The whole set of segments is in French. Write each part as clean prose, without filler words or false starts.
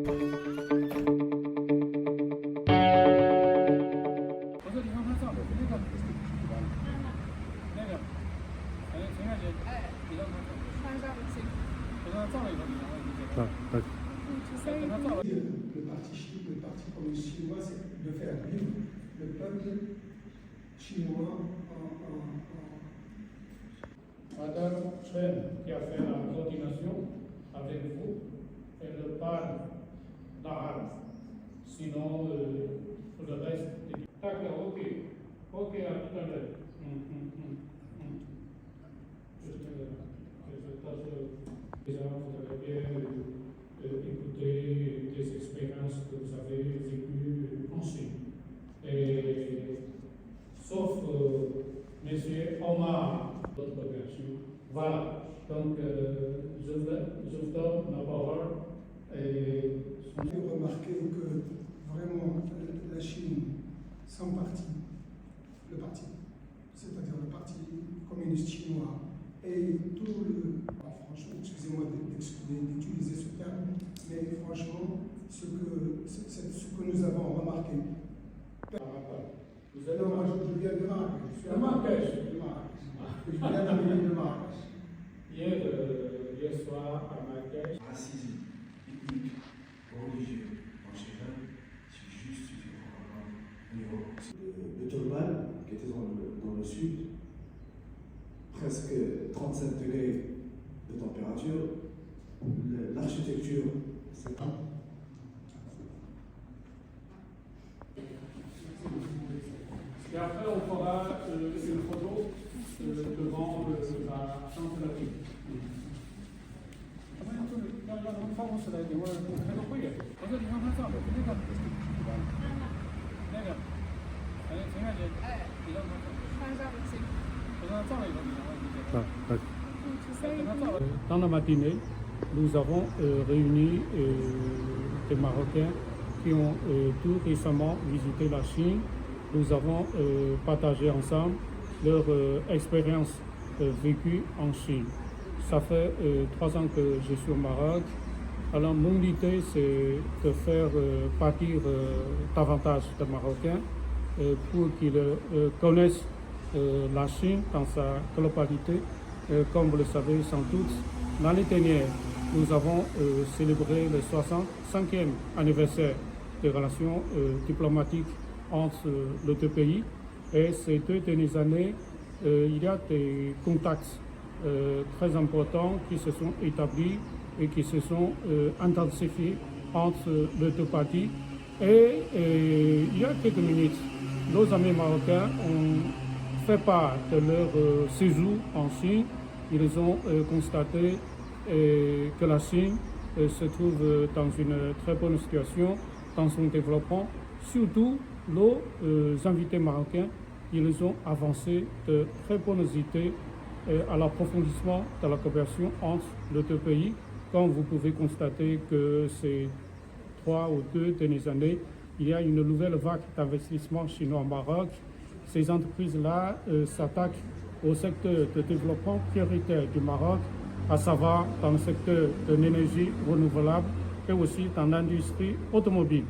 Le parti communiste chinois, c'est de faire vivre le peuple chinois Madame Chen, qui a fait la coordination avec vous, elle parle d'arabe. Sinon, pour le reste, d'accord, ok. Ok, à tout à l'heure. Déjà, vous avez bien écouté des expériences que vous avez vécues en Chine. Et, sauf Monsieur Omar, votre version. Voilà. Donc, je vous donne la parole. J'ai remarqué que vraiment la Chine, sans parti, le parti, c'est-à-dire le parti communiste chinois, et tout le... franchement, excusez-moi d'utiliser ce terme, mais franchement, ce que nous avons remarqué. Vous allez Non, moi je viens de Marrakech. Je suis à Marrakech. Je viens d'arriver de Marrakech. Hier soir à Marrakech. Racisme ethnique, religieux, en général, c'est juste au niveau. Le Turban, qui était dans le sud, presque 35 degrés de température, l'architecture, c'est pas. Et après, on fera une photo devant la chancellerie. Dans la matinée, nous avons réuni des Marocains qui ont tout récemment visité la Chine. Nous avons partagé ensemble leur expérience vécue en Chine. Ça fait 3 ans que je suis au Maroc. Alors mon idée, c'est de faire partir davantage de Marocains pour qu'ils connaissent la Chine dans sa globalité. Comme vous le savez sans doute, l'année dernière, nous avons célébré le 65e anniversaire des relations diplomatiques entre les deux pays. Et ces 2 dernières années, il y a des contacts très importants qui se sont établis et qui se sont intensifiés entre les 2 parties. Et il y a quelques minutes, nos amis marocains ont fait part de leur séjour en Chine. Ils ont constaté que la Chine se trouve dans une très bonne situation dans son développement. Surtout, nos invités marocains, ils ont avancé de très bonnes idées à l'approfondissement de la coopération entre les 2 pays. Comme vous pouvez constater que ces 3 ou 2 dernières années, il y a une nouvelle vague d'investissement chinois au Maroc. Ces entreprises-là s'attaquent au secteur de développement prioritaire du Maroc, à savoir dans le secteur de l'énergie renouvelable et aussi dans l'industrie automobile.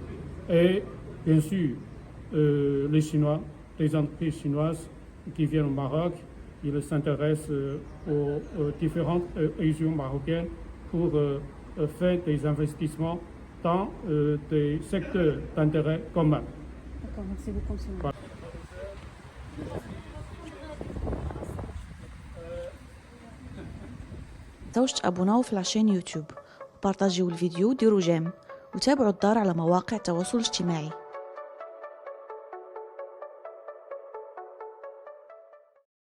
Et bien sûr, les Chinois, les entreprises chinoises qui viennent au Maroc, ils s'intéressent aux différentes régions marocaines pour faire des investissements dans des secteurs d'intérêt commun. D'accord, merci beaucoup, monsieur. زوجة أبو نوف العشان يوتيوب، وبارطاجيو الفيديو وديروا جيم وتابعوا الدار على مواقع التواصل الاجتماعي.